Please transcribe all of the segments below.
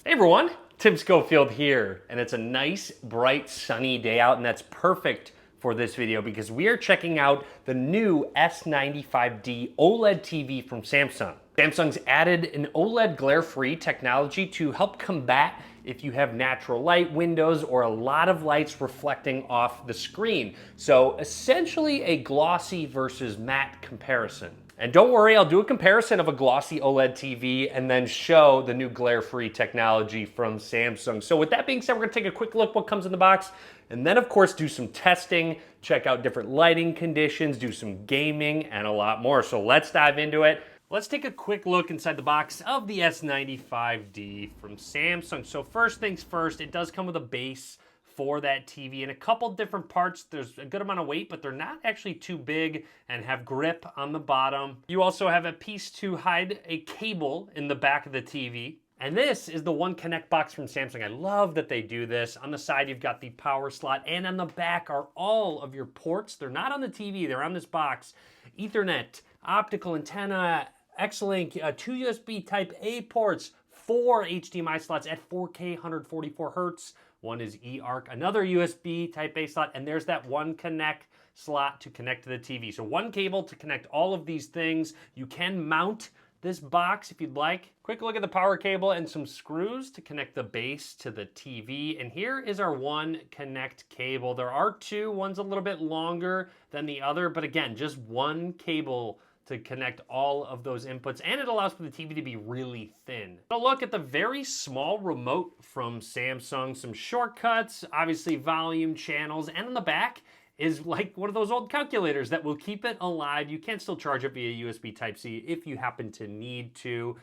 Hey everyone, Tim Schofield here, and it's a nice, bright, sunny day out, and that's perfect for this video because we are checking out the new S95D OLED TV from Samsung. Samsung's added an OLED glare-free technology to help combat if you have natural light windows or a lot of lights reflecting off the screen. So essentially a glossy versus matte comparison. And don't worry, I'll do a comparison of a glossy OLED TV and then show the new glare-free technology from Samsung. So with that being said, we're gonna take a quick look what comes in the box, and then of course do some testing, check out different lighting conditions, do some gaming, and a lot more. So let's dive into it. Let's take a quick look inside the box of the S95D from Samsung. So first things first, it does come with a base for that TV in a couple different parts. There's a good amount of weight, but they're not actually too big and have grip on the bottom. You also have a piece to hide a cable in the back of the TV. And this is the One Connect box from Samsung. I love that they do this. On the side, you've got the power slot, and on the back are all of your ports. They're not on the TV, they're on this box. Ethernet, optical antenna, X-Link, 2 USB Type-A ports, 4 HDMI slots at 4K 144 hertz. One is eARC, another USB Type-A slot, and there's that One Connect slot to connect to the TV. So one cable to connect all of these things. You can mount this box if you'd like. Quick look at the power cable and some screws to connect the base to the TV. And here is our One Connect cable. There are two, one's a little bit longer than the other, but again, just one cable to connect all of those inputs, and it allows for the TV to be really thin. A look at the very small remote from Samsung, some shortcuts, obviously volume channels, and on the back is like one of those old calculators that will keep it alive. You can still charge it via USB Type-C if you happen to need to,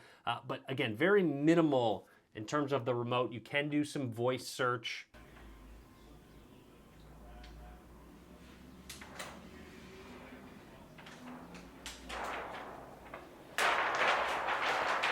but again, very minimal in terms of the remote. You can do some voice search.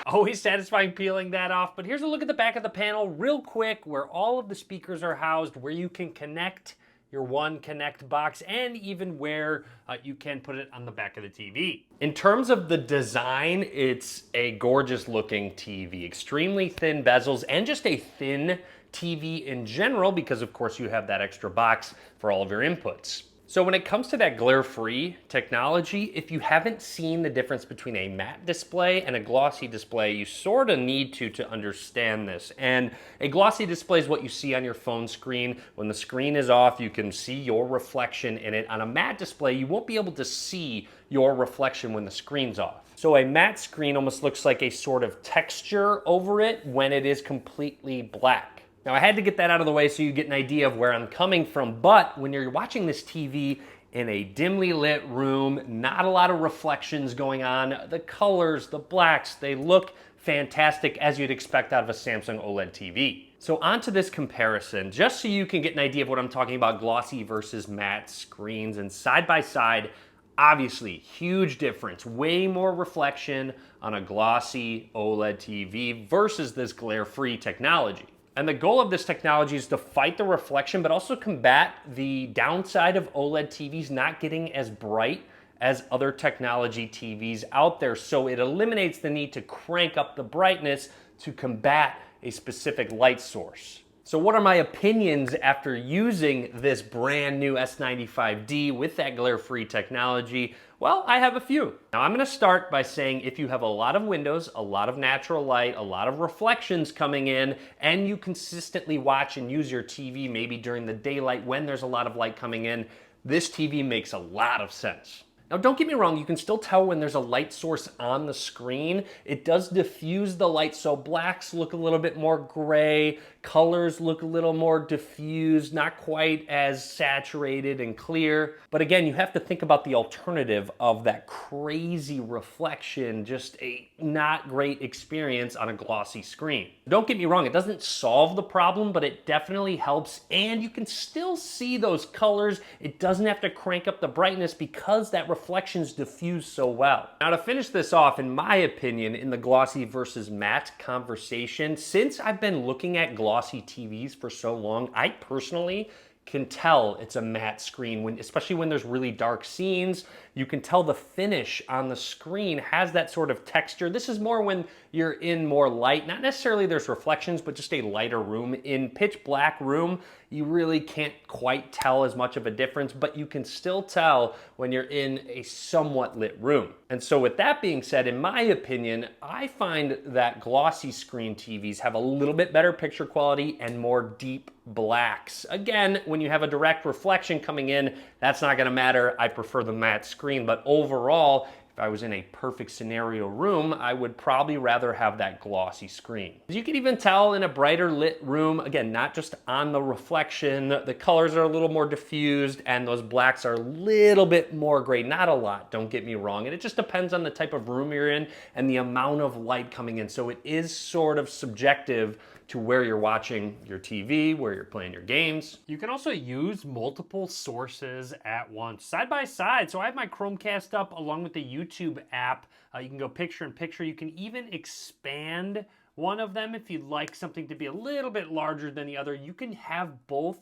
Always satisfying peeling that off, but here's a look at the back of the panel real quick where all of the speakers are housed, where you can connect your One Connect box, and even where you can put it on the back of the TV. In terms of the design, it's a gorgeous looking TV. Extremely thin bezels and just a thin TV in general because of course you have that extra box for all of your inputs. So when it comes to that glare-free technology, if you haven't seen the difference between a matte display and a glossy display, you sort of need to understand this. And a glossy display is what you see on your phone screen. When the screen is off, you can see your reflection in it. On a matte display, you won't be able to see your reflection when the screen's off. So a matte screen almost looks like a sort of texture over it when it is completely black. Now I had to get that out of the way so you get an idea of where I'm coming from, but when you're watching this TV in a dimly lit room, not a lot of reflections going on, the colors, the blacks, they look fantastic as you'd expect out of a Samsung OLED TV. So onto this comparison, just so you can get an idea of what I'm talking about, glossy versus matte screens, and side by side, obviously, huge difference. Way more reflection on a glossy OLED TV versus this glare-free technology. And the goal of this technology is to fight the reflection, but also combat the downside of OLED TVs not getting as bright as other technology TVs out there. So it eliminates the need to crank up the brightness to combat a specific light source. So what are my opinions after using this brand new S95D with that glare-free technology? Well, I have a few. Now I'm gonna start by saying if you have a lot of windows, a lot of natural light, a lot of reflections coming in, and you consistently watch and use your TV maybe during the daylight when there's a lot of light coming in, this TV makes a lot of sense. Now don't get me wrong, you can still tell when there's a light source on the screen. It does diffuse the light, so blacks look a little bit more gray, colors look a little more diffused, not quite as saturated and clear. But again, you have to think about the alternative of that crazy reflection, just a not great experience on a glossy screen. Don't get me wrong, it doesn't solve the problem, but it definitely helps, and you can still see those colors. It doesn't have to crank up the brightness because that reflections diffuse so well. Now to finish this off, in my opinion, in the glossy versus matte conversation, since I've been looking at glossy TVs for so long, I personally can tell it's a matte screen, especially when there's really dark scenes. You can tell the finish on the screen has that sort of texture. This is more when you're in more light, not necessarily there's reflections, but just a lighter room. In pitch black room, you really can't quite tell as much of a difference, but you can still tell when you're in a somewhat lit room. And so with that being said, in my opinion, I find that glossy screen TVs have a little bit better picture quality and more deep blacks. Again, when you have a direct reflection coming in, that's not gonna matter. I prefer the matte screen, but overall, if I was in a perfect scenario room, I would probably rather have that glossy screen. You can even tell in a brighter lit room, again, not just on the reflection, the colors are a little more diffused and those blacks are a little bit more gray. Not a lot, don't get me wrong. And it just depends on the type of room you're in and the amount of light coming in. So it is sort of subjective to where you're watching your TV, where you're playing your games. You can also use multiple sources at once, side by side. So I have my Chromecast up along with the YouTube app. You can go picture in picture. You can even expand one of them if you'd like something to be a little bit larger than the other. You can have both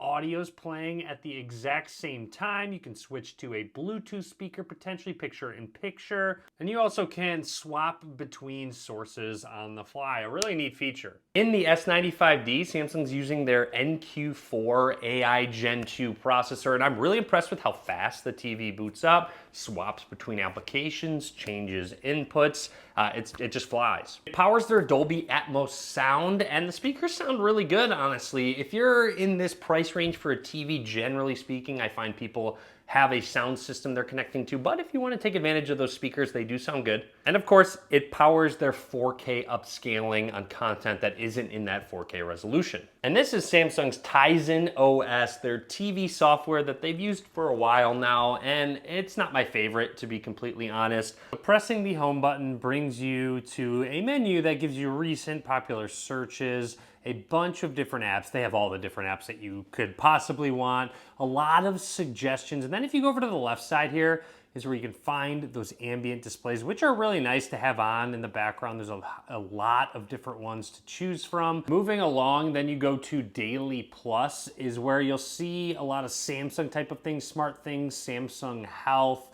audios playing at the exact same time. You can switch to a Bluetooth speaker, potentially picture in picture. And you also can swap between sources on the fly. A really neat feature. In the S95D, Samsung's using their NQ4 AI Gen 2 processor, and I'm really impressed with how fast the TV boots up, swaps between applications, changes inputs. It just flies. It powers their Dolby Atmos sound, and the speakers sound really good, honestly. If you're in this price range for a TV, generally speaking, I find people have a sound system they're connecting to, but if you want to take advantage of those speakers, they do sound good. And of course, it powers their 4K upscaling on content that isn't in that 4K resolution. And this is Samsung's Tizen OS, their TV software that they've used for a while now, and it's not my favorite, to be completely honest. Pressing the home button brings you to a menu that gives you recent popular searches, a bunch of different apps. They have all the different apps that you could possibly want, a lot of suggestions. And then if you go over to the left side here, is where you can find those ambient displays, which are really nice to have on in the background. There's a lot of different ones to choose from. Moving along, then you go to Daily Plus, is where you'll see a lot of Samsung type of things, smart things, Samsung Health,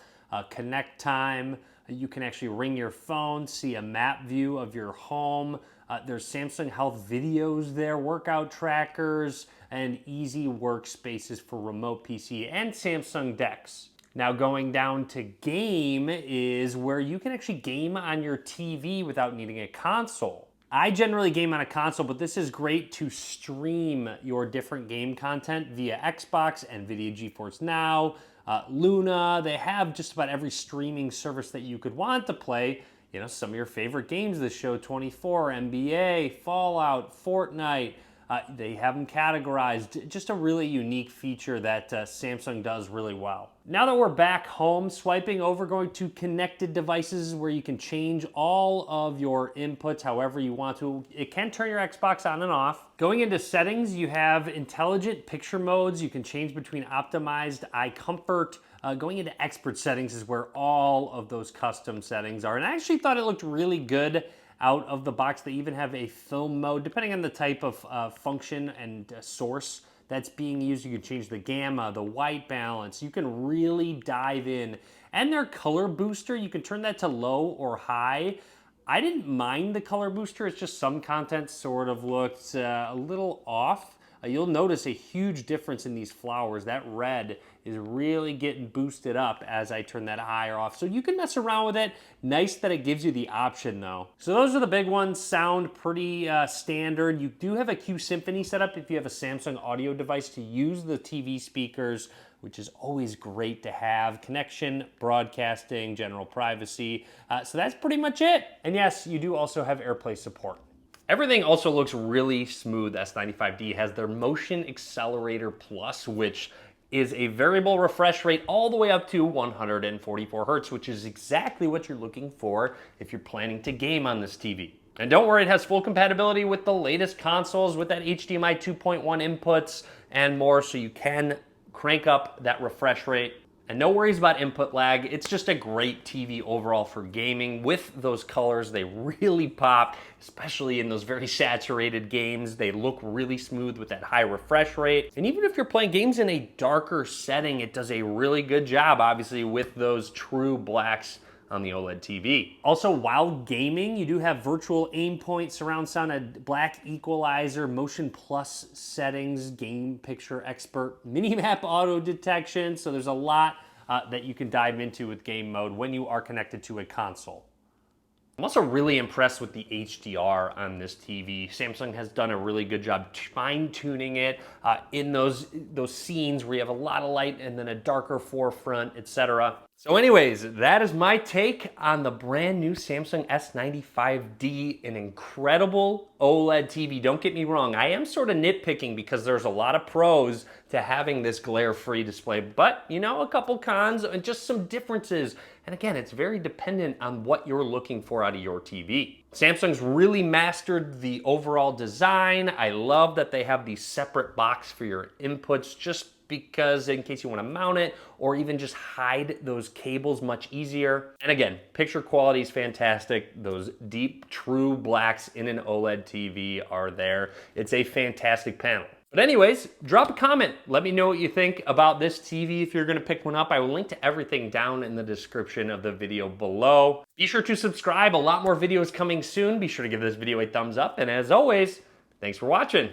Connect Time. You can actually ring your phone, see a map view of your home. There's Samsung Health videos there, workout trackers, and easy workspaces for remote PC and Samsung DeX. Now going down to game is where you can actually game on your TV without needing a console. I generally game on a console, but this is great to stream your different game content via Xbox, NVIDIA GeForce Now, Luna. They have just about every streaming service that you could want to play. You know, some of your favorite games, the Show 24, NBA, Fallout, Fortnite. They have them categorized. Just a really unique feature that Samsung does really well. Now that we're back home, swiping over, going to connected devices where you can change all of your inputs however you want to. It can turn your Xbox on and off. Going into settings, you have intelligent picture modes. You can change between optimized eye comfort. Going into expert settings is where all of those custom settings are. And I actually thought it looked really good out of the box. They even have a film mode, depending on the type of function and source that's being used. You can change the gamma, the white balance. You can really dive in. And their color booster, you can turn that to low or high. I didn't mind the color booster. It's just some content sort of looked a little off. You'll notice a huge difference in these flowers. That red is really getting boosted up as I turn that high or off. So you can mess around with it. Nice that it gives you the option though. So those are the big ones. Sound pretty standard. You do have a Q Symphony setup if you have a Samsung audio device to use the TV speakers, which is always great to have. Connection, broadcasting, general privacy. So that's pretty much it. And yes, you do also have AirPlay support. Everything also looks really smooth. S95D has their Motion Accelerator Plus, which is a variable refresh rate all the way up to 144 Hertz, which is exactly what you're looking for if you're planning to game on this TV. And don't worry, it has full compatibility with the latest consoles with that HDMI 2.1 inputs and more, so you can crank up that refresh rate. And no worries about input lag. It's just a great TV overall for gaming. With those colors, they really pop, especially in those very saturated games. They look really smooth with that high refresh rate. And even if you're playing games in a darker setting, it does a really good job, obviously, with those true blacks on the OLED TV. Also, while gaming, you do have virtual aim point, surround sound, a black equalizer, motion plus settings, game picture expert, mini-map auto detection. So there's a lot that you can dive into with game mode when you are connected to a console. I'm also really impressed with the HDR on this TV. Samsung has done a really good job fine-tuning it in those scenes where you have a lot of light and then a darker forefront, etc. So anyways, that is my take on the brand new Samsung S95D, an incredible OLED TV. Don't get me wrong, I am sort of nitpicking because there's a lot of pros to having this glare-free display, but you know, a couple cons and just some differences. And again, it's very dependent on what you're looking for out of your TV. Samsung's really mastered the overall design. I love that they have the separate box for your inputs, just because in case you want to mount it or even just hide those cables much easier. And again, picture quality is fantastic. Those deep, true blacks in an OLED TV are there. It's a fantastic panel. But anyways, drop a comment. Let me know what you think about this TV if you're gonna pick one up. I will link to everything down in the description of the video below. Be sure to subscribe. A lot more videos coming soon. Be sure to give this video a thumbs up. And as always, thanks for watching.